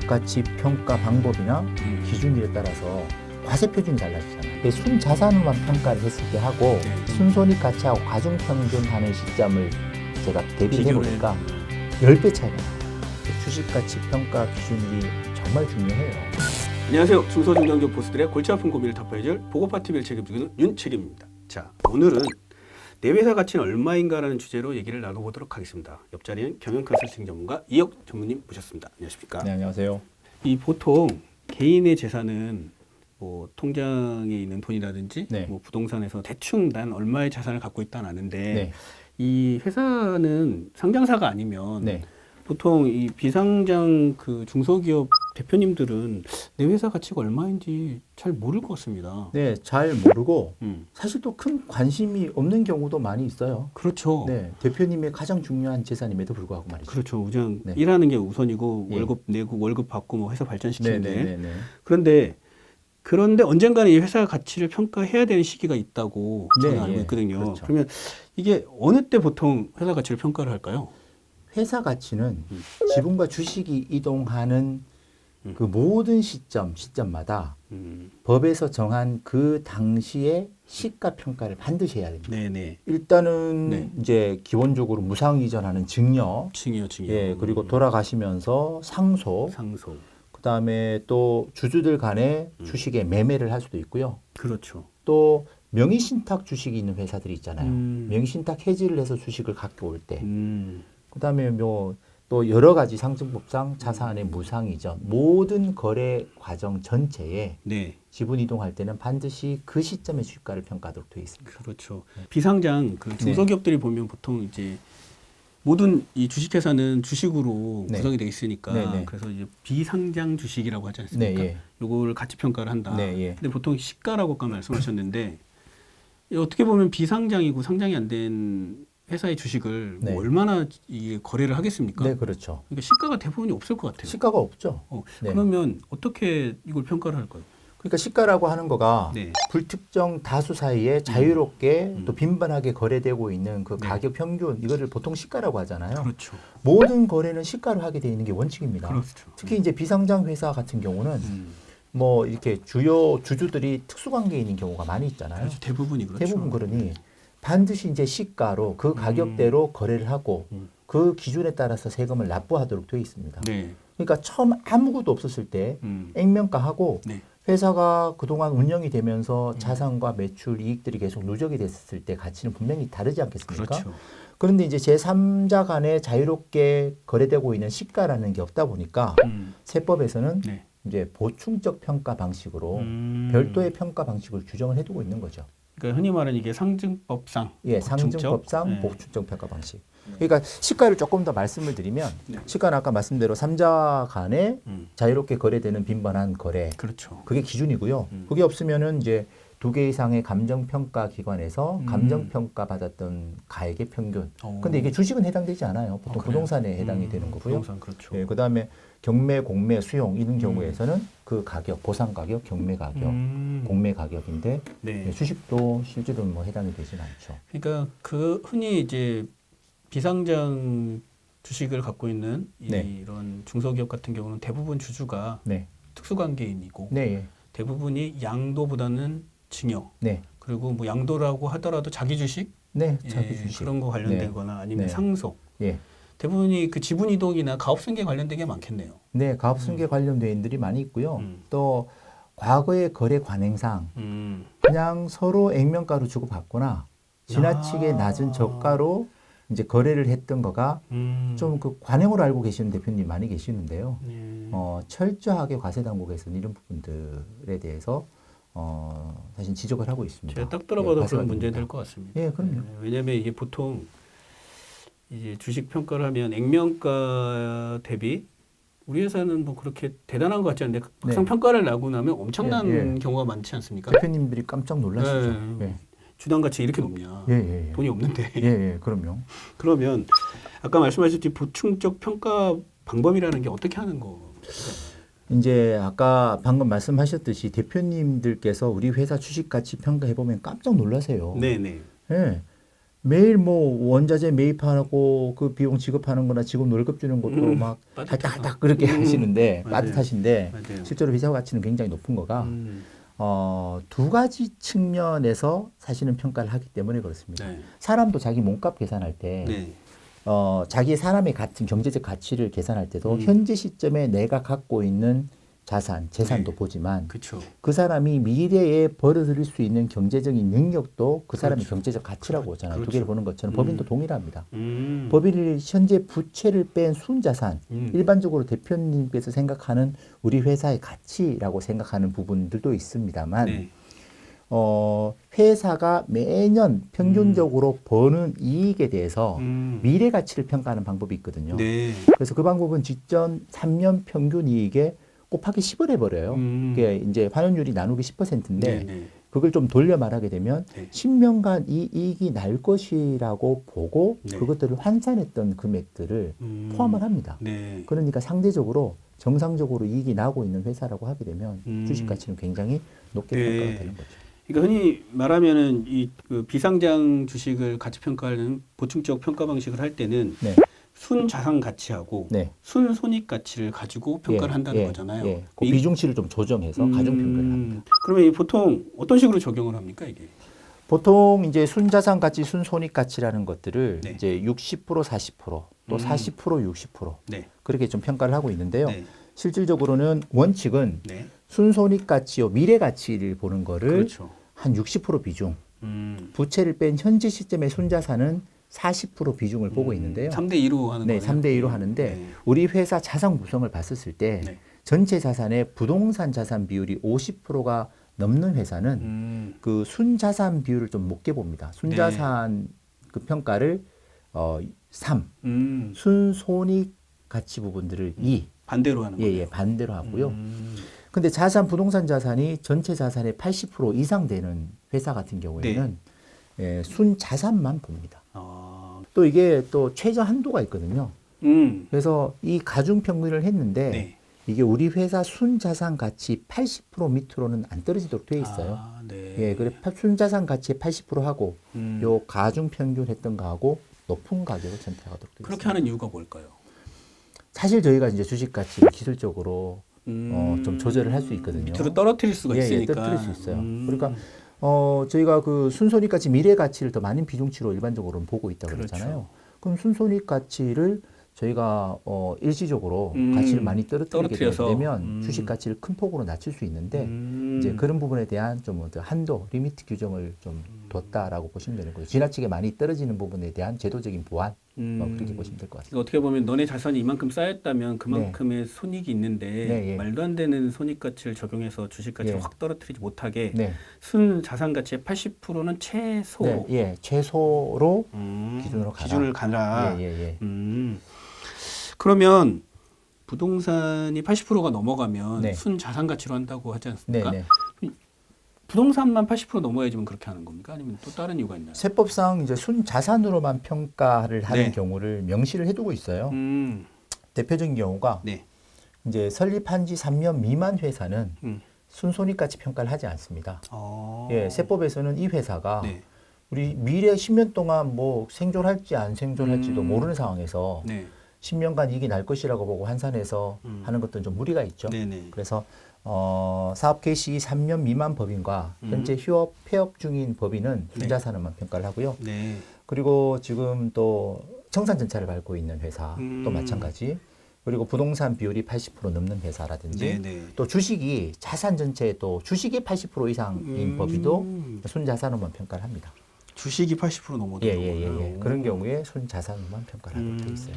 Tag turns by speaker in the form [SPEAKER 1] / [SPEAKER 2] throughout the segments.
[SPEAKER 1] 주식가치 평가 방법이나 기준일에 따라서 과세 표준이 달라지잖아요. 순자산으로만 평가를 했을 때 하고 순손익 가치하고 가중평균 하는 시점을 제가 대비를 해보니까 10배 차이가 나요. 주식가치 평가 기준일이 정말 중요해요.
[SPEAKER 2] 안녕하세요. 중소중견기업 보스들의 골치 아픈 고민을 덮어줄 보고파TV를 책임지는 윤책임입니다. 자, 오늘은 내 회사 가치는 얼마인가라는 주제로 얘기를 나눠보도록 하겠습니다. 옆자리엔 경영 컨설팅 전문가 이혁 전무님 모셨습니다. 안녕하십니까?
[SPEAKER 1] 네, 안녕하세요.
[SPEAKER 2] 이 보통 개인의 재산은 뭐 통장에 있는 돈이라든지
[SPEAKER 1] 네.
[SPEAKER 2] 뭐 부동산에서 대충 난 얼마의 자산을 갖고 있다는 아는데
[SPEAKER 1] 네.
[SPEAKER 2] 이 회사는 상장사가 아니면
[SPEAKER 1] 네.
[SPEAKER 2] 보통 이 비상장 그 중소기업 대표님들은 내 회사 가치가 얼마인지 잘 모를 것 같습니다.
[SPEAKER 1] 네, 잘 모르고
[SPEAKER 2] 음.
[SPEAKER 1] 사실 또 큰 관심이 없는 경우도 많이 있어요.
[SPEAKER 2] 그렇죠.
[SPEAKER 1] 네, 대표님의 가장 중요한 재산임에도 불구하고 말이죠.
[SPEAKER 2] 그렇죠. 우선
[SPEAKER 1] 네.
[SPEAKER 2] 일하는 게 우선이고
[SPEAKER 1] 예.
[SPEAKER 2] 월급 내고 월급 받고 뭐 회사 발전시키는 게.
[SPEAKER 1] 네.
[SPEAKER 2] 그런데 언젠가는 이 회사 가치를 평가해야 되는 시기가 있다고 저는
[SPEAKER 1] 네,
[SPEAKER 2] 알고
[SPEAKER 1] 예.
[SPEAKER 2] 있거든요.
[SPEAKER 1] 그렇죠.
[SPEAKER 2] 그러면 이게 어느 때 보통 회사 가치를 평가를 할까요?
[SPEAKER 1] 회사 가치는 지분과 주식이 이동하는 그 모든 시점마다 법에서 정한 그 당시의 시가 평가를 반드시 해야 됩니다.
[SPEAKER 2] 네네.
[SPEAKER 1] 일단은
[SPEAKER 2] 네.
[SPEAKER 1] 이제 기본적으로 무상 이전하는 증여,
[SPEAKER 2] 층이요.
[SPEAKER 1] 예, 그리고 돌아가시면서 상속,
[SPEAKER 2] 상속.
[SPEAKER 1] 그다음에 또 주주들 간에 주식의 매매를 할 수도 있고요.
[SPEAKER 2] 그렇죠.
[SPEAKER 1] 또 명의신탁 주식이 있는 회사들이 있잖아요.
[SPEAKER 2] 음.
[SPEAKER 1] 명의신탁 해지를 해서 주식을 갖고 올 때,
[SPEAKER 2] 음.
[SPEAKER 1] 그다음에 뭐 또 여러 가지 상증법상 자산의 무상 이전, 모든 거래 과정 전체에
[SPEAKER 2] 네.
[SPEAKER 1] 지분 이동할 때는 반드시 그 시점의 주가를 평가하도록 되어 있습니다.
[SPEAKER 2] 그렇죠. 비상장 그 중소기업들이 보면 보통 이제 모든 이 주식회사는 주식으로
[SPEAKER 1] 네.
[SPEAKER 2] 구성이 돼 있으니까
[SPEAKER 1] 네.
[SPEAKER 2] 그래서 이제 비상장 주식이라고 하지 않습니까?
[SPEAKER 1] 네, 예.
[SPEAKER 2] 요걸 가치 평가를 한다.
[SPEAKER 1] 네, 예.
[SPEAKER 2] 근데 보통 시가라고 아까 말씀하셨는데 어떻게 보면 비상장이고 상장이 안 된 회사의 주식을
[SPEAKER 1] 네.
[SPEAKER 2] 뭐 얼마나 이게 거래를 하겠습니까?
[SPEAKER 1] 네, 그렇죠.
[SPEAKER 2] 그러니까 시가가 대부분이 없을 것 같아요.
[SPEAKER 1] 시가가 없죠. 네.
[SPEAKER 2] 그러면 어떻게 이걸 평가를 할까요?
[SPEAKER 1] 그러니까 시가라고 하는 거가
[SPEAKER 2] 네.
[SPEAKER 1] 불특정 다수 사이에 자유롭게 또
[SPEAKER 2] 음.
[SPEAKER 1] 빈번하게 거래되고 있는 그
[SPEAKER 2] 네.
[SPEAKER 1] 가격 평균, 이거를 보통 시가라고 하잖아요.
[SPEAKER 2] 그렇죠.
[SPEAKER 1] 모든 거래는 시가로 하게 되어 있는 게 원칙입니다.
[SPEAKER 2] 그렇죠.
[SPEAKER 1] 특히 이제 비상장 회사 같은 경우는
[SPEAKER 2] 음.
[SPEAKER 1] 뭐 이렇게 주요 주주들이 특수관계에 있는 경우가 많이 있잖아요.
[SPEAKER 2] 그렇죠. 대부분이 그렇죠.
[SPEAKER 1] 대부분 그러니 반드시 이제 시가로 그 가격대로 거래를 하고 그 기준에 따라서 세금을 납부하도록 되어 있습니다.
[SPEAKER 2] 네.
[SPEAKER 1] 그러니까 처음 아무것도 없었을 때 액면가하고
[SPEAKER 2] 네.
[SPEAKER 1] 회사가 그동안 운영이 되면서 자산과 매출, 이익들이 계속 누적이 됐을 때 가치는 분명히 다르지 않겠습니까?
[SPEAKER 2] 그렇죠.
[SPEAKER 1] 그런데 이제 제3자 간에 자유롭게 거래되고 있는 시가라는 게 없다 보니까 세법에서는
[SPEAKER 2] 네.
[SPEAKER 1] 이제 보충적 평가 방식으로 별도의 평가 방식을 규정을 해두고 있는 거죠.
[SPEAKER 2] 그러니까 흔히 말하는 이게 상증법상,
[SPEAKER 1] 예,
[SPEAKER 2] 보충적?
[SPEAKER 1] 상증법상
[SPEAKER 2] 네.
[SPEAKER 1] 보충적 평가 방식. 그러니까 시가를 조금 더 말씀을 드리면
[SPEAKER 2] 네.
[SPEAKER 1] 시가는 아까 말씀대로 3자 간에
[SPEAKER 2] 음.
[SPEAKER 1] 자유롭게 거래되는 빈번한 거래.
[SPEAKER 2] 그렇죠.
[SPEAKER 1] 그게 기준이고요. 그게 없으면은 이제 2개 이상의 감정평가 기관에서 감정평가 받았던 가액의 평균. 근데 이게 주식은 해당되지 않아요. 보통
[SPEAKER 2] 그래요?
[SPEAKER 1] 부동산에 해당이 되는 거고요.
[SPEAKER 2] 부동산 그렇죠.
[SPEAKER 1] 예, 그다음에 경매, 공매, 수용 이런 경우에서는 그 가격, 보상 가격, 경매 가격, 공매 가격인데
[SPEAKER 2] 네.
[SPEAKER 1] 예, 주식도 실제로는 뭐 해당이 되진 않죠.
[SPEAKER 2] 그러니까 그 흔히 이제 비상장 주식을 갖고 있는
[SPEAKER 1] 네.
[SPEAKER 2] 이런 중소기업 같은 경우는 대부분 주주가
[SPEAKER 1] 네,
[SPEAKER 2] 특수관계인이고
[SPEAKER 1] 네, 예.
[SPEAKER 2] 대부분이 양도보다는 증여.
[SPEAKER 1] 네,
[SPEAKER 2] 그리고 뭐 양도라고 하더라도 자기 주식,
[SPEAKER 1] 네,
[SPEAKER 2] 예,
[SPEAKER 1] 자기 주식
[SPEAKER 2] 그런 거 관련되거나 아니면
[SPEAKER 1] 네.
[SPEAKER 2] 상속.
[SPEAKER 1] 예.
[SPEAKER 2] 대부분이 그 지분 이동이나 가업 승계 관련된 게 많겠네요.
[SPEAKER 1] 네, 가업승계 관련 인들이 많이 있고요.
[SPEAKER 2] 음.
[SPEAKER 1] 또 과거의 거래 관행상 그냥 서로 액면가로 주고받거나 지나치게 낮은 저가로 이제 거래를 했던 거가 좀 그 관행으로 알고 계시는 대표님 많이 계시는데요.
[SPEAKER 2] 네.
[SPEAKER 1] 철저하게 과세 당국에서는 이런 부분들에 대해서 사실 지적을 하고 있습니다.
[SPEAKER 2] 제가 딱 들어봐도
[SPEAKER 1] 과세가
[SPEAKER 2] 그런 문제
[SPEAKER 1] 됩니다.
[SPEAKER 2] 될 것 같습니다.
[SPEAKER 1] 예, 그럼요.
[SPEAKER 2] 왜냐하면 이게 보통 이제 주식 평가를 하면 액면가 대비 우리 회사는 뭐 그렇게 대단한 것 같지 않은데 막상
[SPEAKER 1] 네.
[SPEAKER 2] 평가를 나고 나면 엄청난
[SPEAKER 1] 예, 예.
[SPEAKER 2] 경우가 많지 않습니까?
[SPEAKER 1] 대표님들이 깜짝 놀라시죠.
[SPEAKER 2] 네. 주당 가치 이렇게 높냐?
[SPEAKER 1] 예.
[SPEAKER 2] 돈이 없는데.
[SPEAKER 1] 예, 그럼요.
[SPEAKER 2] 그러면 아까 말씀하셨듯이 보충적 평가 방법이라는 게 어떻게 하는 거?
[SPEAKER 1] 이제 아까 방금 말씀하셨듯이 대표님들께서 우리 회사 주식 가치 평가해 보면 깜짝 놀라세요.
[SPEAKER 2] 네네.
[SPEAKER 1] 예. 매일 뭐 원자재 매입하고 그 비용 지급하는 거나 지급 월급 주는 것도 막
[SPEAKER 2] 빠듯하다.
[SPEAKER 1] 할딱 그렇게 하시는데
[SPEAKER 2] 맞아요.
[SPEAKER 1] 빠듯하신데
[SPEAKER 2] 맞아요.
[SPEAKER 1] 실제로 회사 가치는 굉장히 높은 거가 두 가지 측면에서 사실은 평가를 하기 때문에 그렇습니다.
[SPEAKER 2] 네.
[SPEAKER 1] 사람도 자기 몸값 계산할 때
[SPEAKER 2] 네.
[SPEAKER 1] 자기 사람의 같은 경제적 가치를 계산할 때도 현재 시점에 내가 갖고 있는 자산, 재산도
[SPEAKER 2] 네.
[SPEAKER 1] 보지만
[SPEAKER 2] 그렇죠.
[SPEAKER 1] 그 사람이 미래에 벌어들일 수 있는 경제적인 능력도 그 사람의
[SPEAKER 2] 그렇죠.
[SPEAKER 1] 경제적 가치라고 보잖아요.
[SPEAKER 2] 그렇죠.
[SPEAKER 1] 두 개를 보는 것처럼 법인도 동일합니다.
[SPEAKER 2] 음.
[SPEAKER 1] 법인이 현재 부채를 뺀 순자산,
[SPEAKER 2] 음.
[SPEAKER 1] 일반적으로 대표님께서 생각하는 우리 회사의 가치라고 생각하는 부분들도 있습니다만
[SPEAKER 2] 네.
[SPEAKER 1] 회사가 매년 평균적으로 버는 이익에 대해서 미래 가치를 평가하는 방법이 있거든요.
[SPEAKER 2] 네.
[SPEAKER 1] 그래서 그 방법은 직전 3년 평균 이익에 곱하기 10을 해버려요. 그게 이제 환원율이 나누기 10%인데
[SPEAKER 2] 네, 네.
[SPEAKER 1] 그걸 좀 돌려 말하게 되면
[SPEAKER 2] 네.
[SPEAKER 1] 10년간 이 이익이 날 것이라고 보고
[SPEAKER 2] 네.
[SPEAKER 1] 그것들을 환산했던 금액들을 포함을 합니다.
[SPEAKER 2] 네.
[SPEAKER 1] 그러니까 상대적으로 정상적으로 이익이 나고 있는 회사라고 하게 되면 주식 가치는 굉장히 높게
[SPEAKER 2] 네.
[SPEAKER 1] 평가가 되는 거죠.
[SPEAKER 2] 그러니까 흔히 말하면은 그 비상장 주식을 가치 평가하는 보충적 평가 방식을 할 때는
[SPEAKER 1] 네.
[SPEAKER 2] 순자산 가치하고
[SPEAKER 1] 네.
[SPEAKER 2] 순손익 가치를 가지고 평가를 한다는
[SPEAKER 1] 예,
[SPEAKER 2] 거잖아요.
[SPEAKER 1] 예. 그 비중치를 좀 조정해서 가중 평가를 합니다.
[SPEAKER 2] 그러면 이 보통 어떤 식으로 적용을 합니까 이게?
[SPEAKER 1] 보통 이제 순자산 가치, 순손익 가치라는 것들을
[SPEAKER 2] 네.
[SPEAKER 1] 이제 60%, 40%, 또 40%, 60%
[SPEAKER 2] 네.
[SPEAKER 1] 그렇게 좀 평가를 하고 있는데요.
[SPEAKER 2] 네.
[SPEAKER 1] 실질적으로는 원칙은
[SPEAKER 2] 네.
[SPEAKER 1] 순손익 가치요, 미래 가치를 보는 거를
[SPEAKER 2] 그렇죠.
[SPEAKER 1] 한 60% 비중, 부채를 뺀 현재 시점의 순자산은 40% 비중을 보고 있는데요.
[SPEAKER 2] 3대 2로 하는
[SPEAKER 1] 네,
[SPEAKER 2] 거예요.
[SPEAKER 1] 3대 2로 하는데
[SPEAKER 2] 네.
[SPEAKER 1] 우리 회사 자산 구성을 봤을 때
[SPEAKER 2] 네.
[SPEAKER 1] 전체 자산의 부동산 자산 비율이 50%가 넘는 회사는 그 순자산 비율을 좀 높게 봅니다. 순자산 그 평가를 3, 순손익 가치 부분들을 2,
[SPEAKER 2] 반대로 하는 거예요.
[SPEAKER 1] 예, 반대로 하고요. 근데 자산, 부동산 자산이 전체 자산의 80% 이상 되는 회사 같은 경우에는 예, 순자산만 봅니다.
[SPEAKER 2] 아,
[SPEAKER 1] 또 이게 또 최저 한도가 있거든요. 그래서 이 가중 평균을 했는데
[SPEAKER 2] 네.
[SPEAKER 1] 이게 우리 회사 순자산 가치 80% 밑으로는 안 떨어지도록 돼 있어요.
[SPEAKER 2] 아, 네.
[SPEAKER 1] 예, 그래 순자산 가치의 80% 하고 요 가중 평균 했던 거하고 높은 가격을 선택하도록 돼 있어요.
[SPEAKER 2] 그렇게 하는 이유가 뭘까요?
[SPEAKER 1] 사실 저희가 이제 주식 가치를 기술적으로 좀 조절을 할 수 있거든요.
[SPEAKER 2] 밑으로 떨어뜨릴 수가
[SPEAKER 1] 예,
[SPEAKER 2] 있으니까.
[SPEAKER 1] 떨어뜨릴 수 있어요. 그러니까 저희가 그 순손익 가치 미래 가치를 더 많은 비중치로 일반적으로는 보고 있다고
[SPEAKER 2] 그렇죠.
[SPEAKER 1] 그러잖아요. 그럼 순손익 가치를 저희가 일시적으로 가치를 많이 떨어뜨리게
[SPEAKER 2] 떨어뜨려서.
[SPEAKER 1] 되면 주식 가치를 큰 폭으로 낮출 수 있는데 이제 그런 부분에 대한 좀 한도, 리미트 규정을 좀 뒀다라고 보시면 되는 거죠. 지나치게 많이 떨어지는 부분에 대한 제도적인 보완 그렇게 보시면 될 것 같습니다.
[SPEAKER 2] 그러니까 어떻게 보면 너네 자산이 이만큼 쌓였다면 그만큼의 손익이 있는데
[SPEAKER 1] 네, 예.
[SPEAKER 2] 말도 안 되는 손익 가치를 적용해서 주식 가치를
[SPEAKER 1] 예.
[SPEAKER 2] 확 떨어뜨리지 못하게
[SPEAKER 1] 네,
[SPEAKER 2] 순 자산 가치의 80%는 최소
[SPEAKER 1] 네, 예, 최소로 기준으로 가라.
[SPEAKER 2] 기준을 가라.
[SPEAKER 1] 예, 예, 예.
[SPEAKER 2] 그러면 부동산이 80%가 넘어가면
[SPEAKER 1] 네.
[SPEAKER 2] 순 자산 가치로 한다고 하지
[SPEAKER 1] 네,
[SPEAKER 2] 않습니까?
[SPEAKER 1] 네.
[SPEAKER 2] 부동산만 80% 넘어야지만 그렇게 하는 겁니까? 아니면 또 다른 이유가 있나요?
[SPEAKER 1] 세법상 이제 순자산으로만 평가를 하는
[SPEAKER 2] 네.
[SPEAKER 1] 경우를 명시를 해두고 있어요. 대표적인 경우가
[SPEAKER 2] 네.
[SPEAKER 1] 이제 설립한 지 3년 미만 회사는
[SPEAKER 2] 음.
[SPEAKER 1] 순손익가치 평가를 하지 않습니다.
[SPEAKER 2] 어.
[SPEAKER 1] 예, 세법에서는 이 회사가
[SPEAKER 2] 네.
[SPEAKER 1] 우리 미래 10년 동안 뭐 생존할지 안 생존할지도 모르는 상황에서
[SPEAKER 2] 네.
[SPEAKER 1] 10년간 이익이 날 것이라고 보고 환산해서 하는 것들은 좀 무리가 있죠.
[SPEAKER 2] 네네.
[SPEAKER 1] 그래서 사업 개시 3년 미만 법인과 현재 휴업 폐업 중인 법인은 순자산으로만 평가를 하고요.
[SPEAKER 2] 네.
[SPEAKER 1] 그리고 지금 또 청산 전차를 밟고 있는 회사도 마찬가지. 그리고 부동산 비율이 80% 넘는 회사라든지
[SPEAKER 2] 네네.
[SPEAKER 1] 또 주식이 자산 전체의 또 주식이 80% 이상인 법인도 순자산으로만 평가를 합니다.
[SPEAKER 2] 주식이 80% 넘어도
[SPEAKER 1] 예. 그런 경우에 순자산으로만 평가를 하도록 되어 있어요.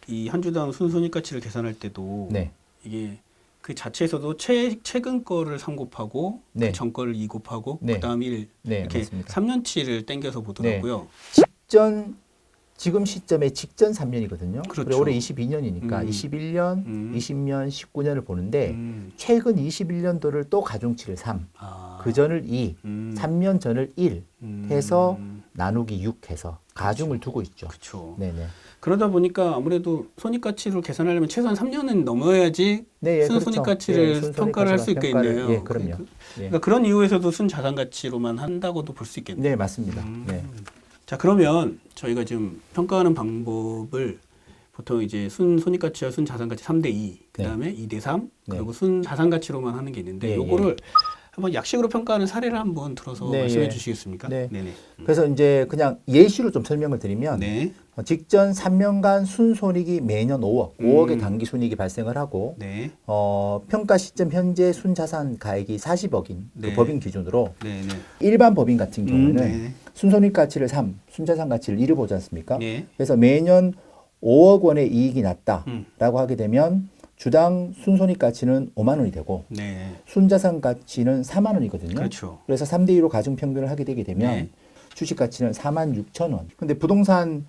[SPEAKER 2] 이 한 주당 순손익 가치를 계산할 때도
[SPEAKER 1] 네.
[SPEAKER 2] 이게 그 자체에서도 최근 거를 3 곱하고
[SPEAKER 1] 네.
[SPEAKER 2] 그 전 거를 2 곱하고
[SPEAKER 1] 네.
[SPEAKER 2] 그다음 1
[SPEAKER 1] 네,
[SPEAKER 2] 이렇게
[SPEAKER 1] 맞습니다.
[SPEAKER 2] 3년치를 땡겨서 보더라고요.
[SPEAKER 1] 지금 시점에 직전 3년이거든요.
[SPEAKER 2] 그렇죠.
[SPEAKER 1] 그리고 올해 22년이니까 21년, 20년, 19년을 보는데 최근 21년도를 또 가중치를 3,
[SPEAKER 2] 아.
[SPEAKER 1] 그 전을 2, 3년 전을 1 해서 나누기 6 해서 가중을 두고 있죠.
[SPEAKER 2] 그렇죠.
[SPEAKER 1] 네네.
[SPEAKER 2] 그러다 보니까 아무래도 손익 가치를 계산하려면 최소한 3년은 넘어야지
[SPEAKER 1] 네, 예,
[SPEAKER 2] 순손익
[SPEAKER 1] 그렇죠.
[SPEAKER 2] 가치를
[SPEAKER 1] 예, 순손익
[SPEAKER 2] 평가를 할 수
[SPEAKER 1] 가치가
[SPEAKER 2] 있겠네요.
[SPEAKER 1] 예, 그럼요.
[SPEAKER 2] 그러니까 그런 이유에서도 순 자산 가치로만 한다고도 볼 수 있겠네요.
[SPEAKER 1] 네, 맞습니다. 네.
[SPEAKER 2] 자, 그러면 저희가 지금 평가하는 방법을 보통 이제 순손익가치와 순자산가치 3대2, 그 다음에 2대3, 그리고 순자산가치로만 하는 게 있는데 요거를 한번 약식으로 평가하는 사례를 한번 들어서 말씀해 주시겠습니까?
[SPEAKER 1] 네.
[SPEAKER 2] 네네.
[SPEAKER 1] 그래서 이제 그냥 예시로 좀 설명을 드리면
[SPEAKER 2] 네.
[SPEAKER 1] 직전 3년간 순손익이 매년 5억의 단기순이익이 발생을 하고
[SPEAKER 2] 네.
[SPEAKER 1] 평가 시점 현재 순자산 가액이 40억인
[SPEAKER 2] 네.
[SPEAKER 1] 그 법인 기준으로
[SPEAKER 2] 네. 네.
[SPEAKER 1] 일반 법인 같은 경우는
[SPEAKER 2] 네.
[SPEAKER 1] 순손익 가치를 3, 순자산 가치를 1을 보지 않습니까?
[SPEAKER 2] 네.
[SPEAKER 1] 그래서 매년 5억 원의 이익이 났다라고 하게 되면 주당 순손익 가치는 5만 원이 되고
[SPEAKER 2] 네.
[SPEAKER 1] 순자산 가치는 4만 원이거든요.
[SPEAKER 2] 그렇죠.
[SPEAKER 1] 그래서 3대2로 가중 평균을 하게 되게 되면
[SPEAKER 2] 네.
[SPEAKER 1] 주식 가치는 4만 6천 원. 근데 부동산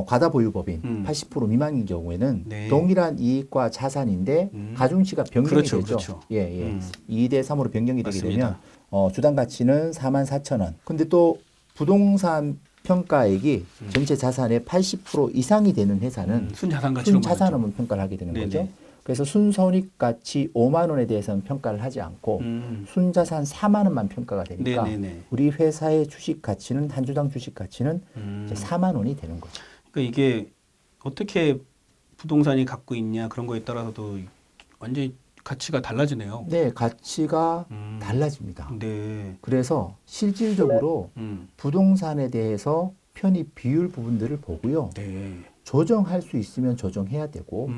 [SPEAKER 1] 과다 보유 법인 80% 미만인 경우에는
[SPEAKER 2] 네.
[SPEAKER 1] 동일한 이익과 자산인데 가중치가 변경이
[SPEAKER 2] 그렇죠,
[SPEAKER 1] 되죠.
[SPEAKER 2] 그렇죠.
[SPEAKER 1] 예. 2대 3으로 변경이 되게
[SPEAKER 2] 맞습니다.
[SPEAKER 1] 되면 주당 가치는 4만 4천 원. 근데 또 부동산 평가액이 전체 자산의 80% 이상이 되는 회사는
[SPEAKER 2] 순자산가치로
[SPEAKER 1] 순자산업은 평가를 하게 되는
[SPEAKER 2] 네네.
[SPEAKER 1] 거죠. 그래서 순손익 가치 5만 원에 대해서는 평가를 하지 않고 순자산 4만 원만 평가가 되니까
[SPEAKER 2] 네네네.
[SPEAKER 1] 우리 회사의 주식 가치는 한 주당 주식 가치는 이제 4만 원이 되는 거죠.
[SPEAKER 2] 그러니까 이게 어떻게 부동산이 갖고 있냐 그런 거에 따라서도 완전히 가치가 달라지네요.
[SPEAKER 1] 네, 가치가 달라집니다.
[SPEAKER 2] 네.
[SPEAKER 1] 그래서 실질적으로 부동산에 대해서 편입 비율 부분들을 보고요.
[SPEAKER 2] 네.
[SPEAKER 1] 조정할 수 있으면 조정해야 되고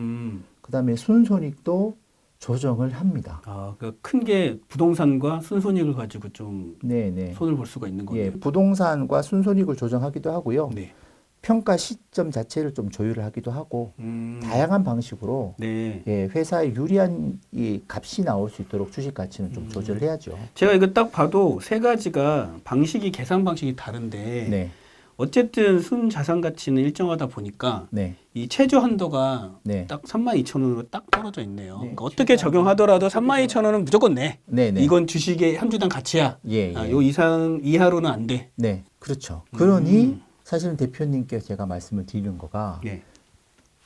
[SPEAKER 1] 그다음에 순손익도 조정을 합니다.
[SPEAKER 2] 아, 그러니까 큰 게 부동산과 순손익을 가지고 좀
[SPEAKER 1] 네.
[SPEAKER 2] 손을 볼 수가 있는 거네요.
[SPEAKER 1] 예, 부동산과 순손익을 조정하기도 하고요.
[SPEAKER 2] 네.
[SPEAKER 1] 평가 시점 자체를 좀 조율을 하기도 하고 다양한 방식으로
[SPEAKER 2] 네.
[SPEAKER 1] 예, 회사에 유리한 이 값이 나올 수 있도록 주식 가치는 좀 조절을 해야죠.
[SPEAKER 2] 제가 이거 딱 봐도 세 가지가 방식이 계산 방식이 다른데
[SPEAKER 1] 네.
[SPEAKER 2] 어쨌든 순자산 가치는 일정하다 보니까
[SPEAKER 1] 네.
[SPEAKER 2] 이 최저 한도가
[SPEAKER 1] 네.
[SPEAKER 2] 딱 32,000원으로 딱 떨어져 있네요.
[SPEAKER 1] 네.
[SPEAKER 2] 그러니까 어떻게 적용하더라도 32,000원은 무조건 내.
[SPEAKER 1] 네.
[SPEAKER 2] 이건 주식의 한 주당 가치야.
[SPEAKER 1] 예.
[SPEAKER 2] 아, 요 이상 이하로는 안 돼.
[SPEAKER 1] 네. 그렇죠. 그러니 사실은 대표님께 제가 말씀을 드리는 거가
[SPEAKER 2] 예.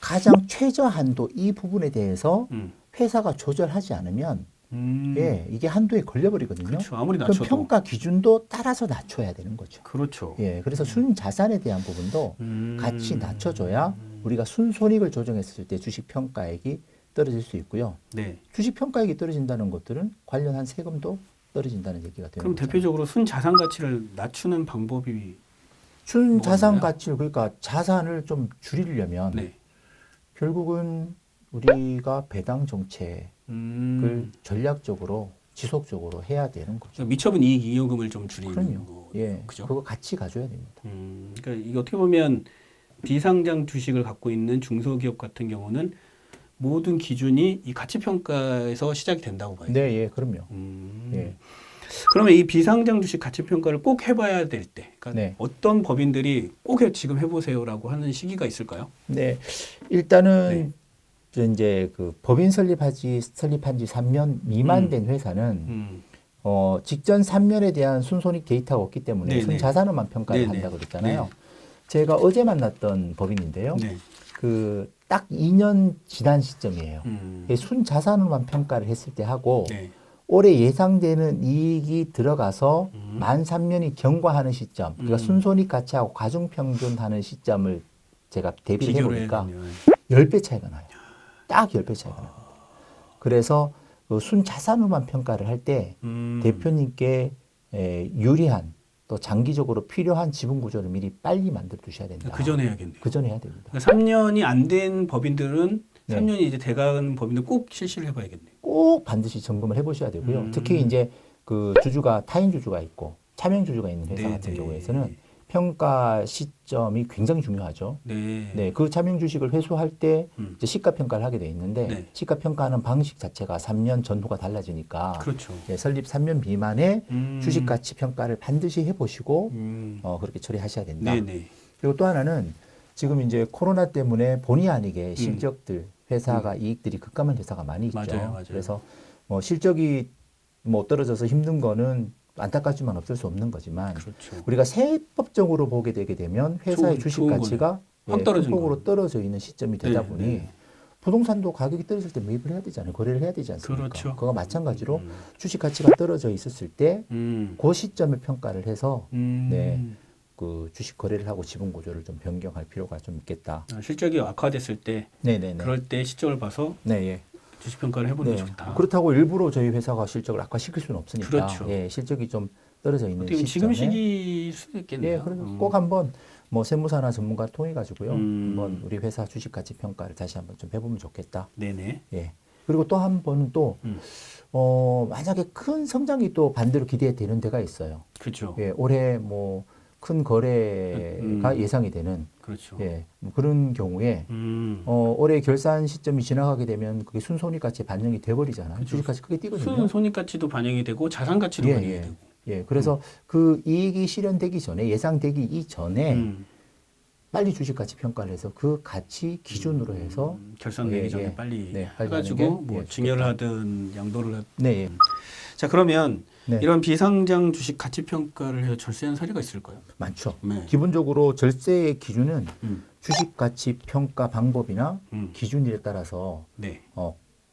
[SPEAKER 1] 가장 최저 한도 이 부분에 대해서 회사가 조절하지 않으면 예, 이게 한도에 걸려버리거든요.
[SPEAKER 2] 그렇죠. 아무리
[SPEAKER 1] 그럼
[SPEAKER 2] 낮춰도.
[SPEAKER 1] 평가 기준도 따라서 낮춰야 되는 거죠.
[SPEAKER 2] 그렇죠.
[SPEAKER 1] 예, 그래서 순자산에 대한 부분도 같이 낮춰줘야 우리가 순손익을 조정했을 때 주식 평가액이 떨어질 수 있고요.
[SPEAKER 2] 네.
[SPEAKER 1] 주식 평가액이 떨어진다는 것들은 관련한 세금도 떨어진다는 얘기가 되는
[SPEAKER 2] 그럼
[SPEAKER 1] 거죠.
[SPEAKER 2] 대표적으로 순자산 가치를 낮추는 방법이
[SPEAKER 1] 순자산
[SPEAKER 2] 뭐가요?
[SPEAKER 1] 가치를 그러니까 자산을 좀 줄이려면
[SPEAKER 2] 네.
[SPEAKER 1] 결국은 우리가 배당 정책을 전략적으로 지속적으로 해야 되는 거죠.
[SPEAKER 2] 그러니까 미처분 이익 이용금을 좀 줄이는
[SPEAKER 1] 그럼요.
[SPEAKER 2] 거.
[SPEAKER 1] 예,
[SPEAKER 2] 그죠?
[SPEAKER 1] 그거 같이 가져야 됩니다.
[SPEAKER 2] 그러니까 이게 어떻게 보면 비상장 주식을 갖고 있는 중소기업 같은 경우는 모든 기준이 이 가치 평가에서 시작이 된다고 봐요.
[SPEAKER 1] 네, 예, 그럼요. 예.
[SPEAKER 2] 그러면 이 비상장 주식 가치 평가를 꼭 해봐야 될 때, 그러니까
[SPEAKER 1] 네.
[SPEAKER 2] 어떤 법인들이 꼭 지금 해보세요라고 하는 시기가 있을까요?
[SPEAKER 1] 네, 일단은 이제 그 법인 설립한 지 3년 미만 된 회사는 직전 3년에 대한 순손익 데이터가 없기 때문에
[SPEAKER 2] 네네.
[SPEAKER 1] 순자산업만 평가를
[SPEAKER 2] 네네.
[SPEAKER 1] 한다고 그랬잖아요.
[SPEAKER 2] 네.
[SPEAKER 1] 제가 어제 만났던 법인인데요.
[SPEAKER 2] 네.
[SPEAKER 1] 그 딱 2년 지난 시점이에요. 순자산업만 평가를 했을 때 하고
[SPEAKER 2] 네.
[SPEAKER 1] 올해 예상되는 이익이 들어가서 만 3년이 경과하는 시점, 그러니까 순손익 가치하고 가중평균하는 시점을 제가 대비를 해보니까 10배 차이가 나요. 딱 10배 차이가 납니다. 그래서 그 순자산업만 평가를 할 때 대표님께 유리한 또 장기적으로 필요한 지분 구조를 미리 빨리 만들어 두셔야 된다.
[SPEAKER 2] 그 전에 해야겠네요.
[SPEAKER 1] 그 전에 해야 됩니다.
[SPEAKER 2] 그러니까 3년이 안 된 법인들은
[SPEAKER 1] 네.
[SPEAKER 2] 3년이 이제 돼가는 법인들 꼭 실시를 해봐야겠네요.
[SPEAKER 1] 꼭 반드시 점검을 해보셔야 되고요. 특히 이제 그 주주가 타인 주주가 있고 차명 주주가 있는 회사 같은 경우에서는 평가 시점이 굉장히 중요하죠. 네, 그 차명 주식을 회수할 때 이제 시가 평가를 하게 돼 있는데 시가 평가하는 방식 자체가 3년 전후가 달라지니까
[SPEAKER 2] 그렇죠.
[SPEAKER 1] 설립 3년 미만의 주식 가치 평가를 반드시 해보시고 그렇게 처리하셔야 된다. 그리고 또 하나는 지금 이제 코로나 때문에 본의 아니게 실적들 회사가 이익들이 급감한 회사가 많이 있죠.
[SPEAKER 2] 맞아요.
[SPEAKER 1] 그래서 뭐 실적이 뭐 떨어져서 힘든 거는 안타깝지만 없을 수 없는 거지만
[SPEAKER 2] 그렇죠.
[SPEAKER 1] 우리가 세법적으로 보게 되게 되면 회사의 주식 가치가
[SPEAKER 2] 확 떨어진
[SPEAKER 1] 큰 폭으로
[SPEAKER 2] 거예요.
[SPEAKER 1] 떨어져 있는 시점이 되다 보니 부동산도 가격이 떨어질 때 매입을 해야 되잖아요. 거래를 해야 되지 않습니까?
[SPEAKER 2] 그렇죠.
[SPEAKER 1] 그거 마찬가지로 주식 가치가 떨어져 있었을 때 그 시점을 평가를 해서 그 주식 거래를 하고 지분 구조를 좀 변경할 필요가 좀 있겠다.
[SPEAKER 2] 실적이 악화됐을 때
[SPEAKER 1] 네네네.
[SPEAKER 2] 그럴 때 시점을 봐서
[SPEAKER 1] 네, 예.
[SPEAKER 2] 주식 평가를 해보는
[SPEAKER 1] 네.
[SPEAKER 2] 게 좋다.
[SPEAKER 1] 그렇다고 일부러 저희 회사가 실적을 악화시킬 수는 없으니까.
[SPEAKER 2] 그렇죠.
[SPEAKER 1] 예, 실적이 좀 떨어져 있는
[SPEAKER 2] 어떻게 보면 지금
[SPEAKER 1] 시점에
[SPEAKER 2] 시기일 수도 있겠네요.
[SPEAKER 1] 예, 그래서 꼭 한번 뭐 세무사나 전문가를 통해 가지고요.
[SPEAKER 2] 음.
[SPEAKER 1] 한번 우리 회사 주식 가치 평가를 다시 한번 좀 해보면 좋겠다.
[SPEAKER 2] 네네.
[SPEAKER 1] 예. 그리고 또 한 번은 또 만약에 큰 성장이 또 반대로 기대되는 데가 있어요.
[SPEAKER 2] 그렇죠.
[SPEAKER 1] 예, 올해 뭐 큰 거래가 예상이 되는
[SPEAKER 2] 그렇죠.
[SPEAKER 1] 예, 뭐 그런 경우에 올해 결산 시점이 지나가게 되면 그게 순손익가치에 반영이 돼버리잖아요.
[SPEAKER 2] 그렇죠.
[SPEAKER 1] 주식가치 크게 뛰거든요.
[SPEAKER 2] 손익가치도 반영이 되고 자산 가치도
[SPEAKER 1] 예,
[SPEAKER 2] 반영이
[SPEAKER 1] 예.
[SPEAKER 2] 되고.
[SPEAKER 1] 예, 그래서 그 이익이 실현되기 전에 예상되기 이전에 빨리 주식가치 평가를 해서 그 가치 기준으로 해서
[SPEAKER 2] 결산되기
[SPEAKER 1] 예,
[SPEAKER 2] 전에
[SPEAKER 1] 예.
[SPEAKER 2] 빨리
[SPEAKER 1] 네, 빨리
[SPEAKER 2] 해가지고
[SPEAKER 1] 하는 게,
[SPEAKER 2] 뭐
[SPEAKER 1] 예,
[SPEAKER 2] 증여를
[SPEAKER 1] 좋겠다.
[SPEAKER 2] 하든 양도를 하든.
[SPEAKER 1] 네, 예.
[SPEAKER 2] 자 그러면
[SPEAKER 1] 네.
[SPEAKER 2] 이런 비상장 주식 가치 평가를 해서 절세한 사례가 있을까요?
[SPEAKER 1] 많죠.
[SPEAKER 2] 네.
[SPEAKER 1] 기본적으로 절세의 기준은
[SPEAKER 2] 음.
[SPEAKER 1] 주식가치 평가 방법이나 기준일에 따라서
[SPEAKER 2] 네.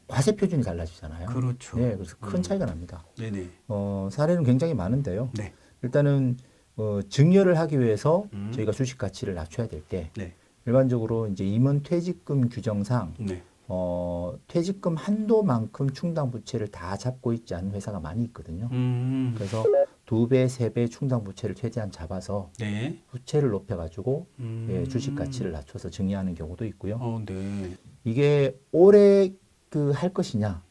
[SPEAKER 1] 과세 표준이 달라지잖아요.
[SPEAKER 2] 그렇죠.
[SPEAKER 1] 네, 그래서 큰 차이가 납니다.
[SPEAKER 2] 네네.
[SPEAKER 1] 사례는 굉장히 많은데요.
[SPEAKER 2] 네.
[SPEAKER 1] 일단은 증여를 하기 위해서 저희가 주식 가치를 낮춰야 될 때
[SPEAKER 2] 네.
[SPEAKER 1] 일반적으로 이제 임원 퇴직금 규정상
[SPEAKER 2] 네.
[SPEAKER 1] 퇴직금 한도만큼 충당 부채를 다 잡고 있지 않은 회사가 많이 있거든요. 그래서 2배, 3배 충당 부채를 최대한 잡아서
[SPEAKER 2] 네.
[SPEAKER 1] 부채를 높여가지고 예, 주식 가치를 낮춰서 증여하는 경우도 있고요.
[SPEAKER 2] 네.
[SPEAKER 1] 이게 올해 그 할 것이냐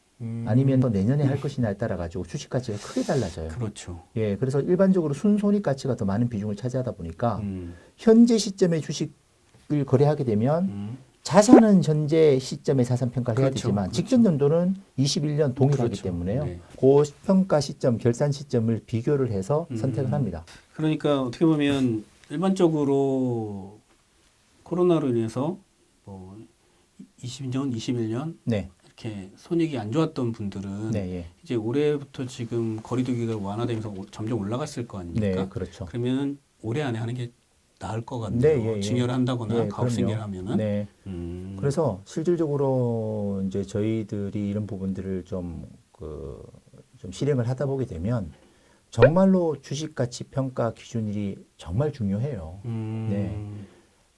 [SPEAKER 1] 아니면 또 내년에 할 것이냐에 따라 가지고 주식 가치가 크게 달라져요.
[SPEAKER 2] 그렇죠.
[SPEAKER 1] 예, 그래서 일반적으로 순손익 가치가 더 많은 비중을 차지하다 보니까 현재 시점에 주식을 거래하게 되면 자산은 현재 시점에 자산 평가를 해야
[SPEAKER 2] 그렇죠.
[SPEAKER 1] 되지만
[SPEAKER 2] 그렇죠.
[SPEAKER 1] 직전 연도는 21년 동일하기
[SPEAKER 2] 그렇죠.
[SPEAKER 1] 때문에요.
[SPEAKER 2] 네.
[SPEAKER 1] 그 평가 시점, 결산 시점을 비교를 해서 선택을 합니다.
[SPEAKER 2] 그러니까 어떻게 보면 일반적으로 코로나로 인해서 뭐 20년, 21년
[SPEAKER 1] 네,
[SPEAKER 2] 이렇게 손익이 안 좋았던 분들은
[SPEAKER 1] 네, 예.
[SPEAKER 2] 이제 올해부터 지금 거리두기가 완화되면서 점점 올라갔을 거 아닙니까?
[SPEAKER 1] 네, 그렇죠.
[SPEAKER 2] 그러면 올해 안에 하는 게 나을 것 같네요.
[SPEAKER 1] 네, 예, 예.
[SPEAKER 2] 증여를 한다거나
[SPEAKER 1] 예,
[SPEAKER 2] 가업승계를
[SPEAKER 1] 그럼요.
[SPEAKER 2] 하면은.
[SPEAKER 1] 네. 그래서 실질적으로 이제 저희들이 이런 부분들을 좀 실행을 하다 보게 되면 정말로 주식 가치 평가 기준일이 정말 중요해요. 네.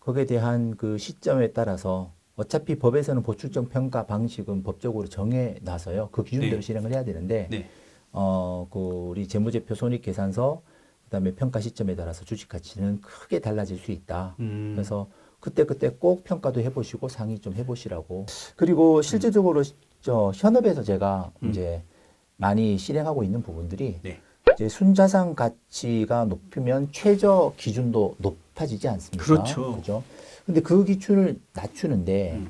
[SPEAKER 1] 거기에 대한 그 시점에 따라서 어차피 법에서는 보충적 평가 방식은 법적으로 정해 놔서요. 그 기준대로
[SPEAKER 2] 네.
[SPEAKER 1] 실행을 해야 되는데
[SPEAKER 2] 네.
[SPEAKER 1] 그 우리 재무제표 손익계산서 그다음에 평가 시점에 따라서 주식 가치는 크게 달라질 수 있다. 그래서 그때 꼭 평가도 해보시고 상의 좀 해보시라고. 그리고 실제적으로 현업에서 제가 이제 많이 실행하고 있는 부분들이
[SPEAKER 2] 네.
[SPEAKER 1] 이제 순자산 가치가 높으면 최저 기준도 높아지지 않습니까?
[SPEAKER 2] 그렇죠.
[SPEAKER 1] 그죠? 근데 그 기준을 낮추는데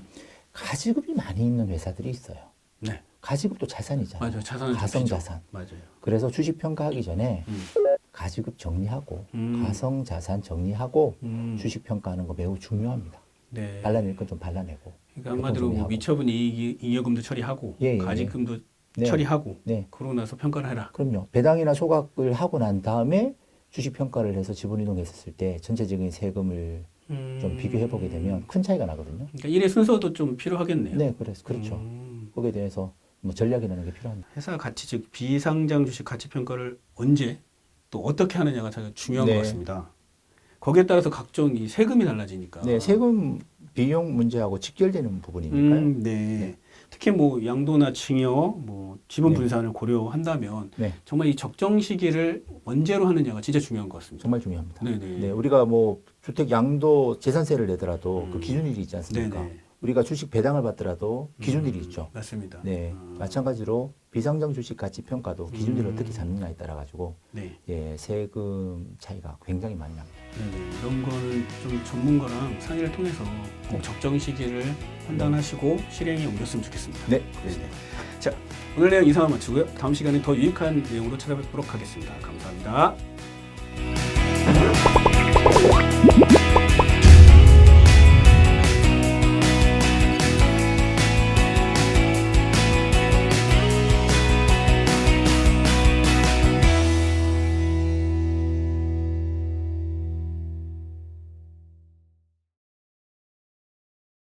[SPEAKER 1] 가지급이 많이 있는 회사들이 있어요.
[SPEAKER 2] 네.
[SPEAKER 1] 가지급도 자산이잖아요.
[SPEAKER 2] 맞아요. 자산은
[SPEAKER 1] 가성자산.
[SPEAKER 2] 맞아요.
[SPEAKER 1] 그래서 주식 평가하기 전에 가지급 정리하고 가성자산 정리하고 주식 평가하는 거 매우 중요합니다.
[SPEAKER 2] 네.
[SPEAKER 1] 발라낼 건 좀 발라내고.
[SPEAKER 2] 그러니까 한마디로 뭐 미처분 잉여금도 처리하고
[SPEAKER 1] 예, 예,
[SPEAKER 2] 가지금도
[SPEAKER 1] 네.
[SPEAKER 2] 처리하고
[SPEAKER 1] 네.
[SPEAKER 2] 그러고 나서 평가를 해라.
[SPEAKER 1] 그럼요. 배당이나 소각을 하고 난 다음에 주식 평가를 해서 지분 이동했을 때 전체적인 세금을 좀 비교해 보게 되면 큰 차이가 나거든요.
[SPEAKER 2] 그러니까 일의 순서도 좀 필요하겠네요.
[SPEAKER 1] 네, 그렇죠. 거기에 대해서 뭐 전략이라는 게 필요합니다.
[SPEAKER 2] 회사 가치 즉 비상장 주식 가치 평가를 언제 또 어떻게 하느냐가 가장 중요한
[SPEAKER 1] 네.
[SPEAKER 2] 것 같습니다. 거기에 따라서 각종 이 세금이 달라지니까.
[SPEAKER 1] 네, 세금 비용 문제하고 직결되는 부분이니까요.
[SPEAKER 2] 네. 특히 뭐 양도나 증여, 뭐 지분
[SPEAKER 1] 네.
[SPEAKER 2] 분산을 고려한다면
[SPEAKER 1] 네,
[SPEAKER 2] 정말 이 적정 시기를 언제로 하느냐가 진짜 중요한 것 같습니다.
[SPEAKER 1] 정말 중요합니다.
[SPEAKER 2] 네네.
[SPEAKER 1] 네, 우리가 뭐 주택 양도 재산세를 내더라도 그 기준일이 있지 않습니까?
[SPEAKER 2] 네네.
[SPEAKER 1] 우리가 주식 배당을 받더라도 기준일이 있죠.
[SPEAKER 2] 맞습니다.
[SPEAKER 1] 네, 마찬가지로 비상장 주식 가치 평가도 기준일을 어떻게 잡느냐에 따라 가지고
[SPEAKER 2] 네.
[SPEAKER 1] 예, 세금 차이가 굉장히 많이 납니다.
[SPEAKER 2] 네네. 이런 거는 좀 전문가랑 상의를 통해서 꼭 적정 시기를 판단하시고 실행에 옮겼으면 좋겠습니다.
[SPEAKER 1] 네, 그렇습니다.
[SPEAKER 2] 자, 오늘 내용 이상을 마치고요. 다음 시간에 더 유익한 내용으로 찾아뵙도록 하겠습니다. 감사합니다.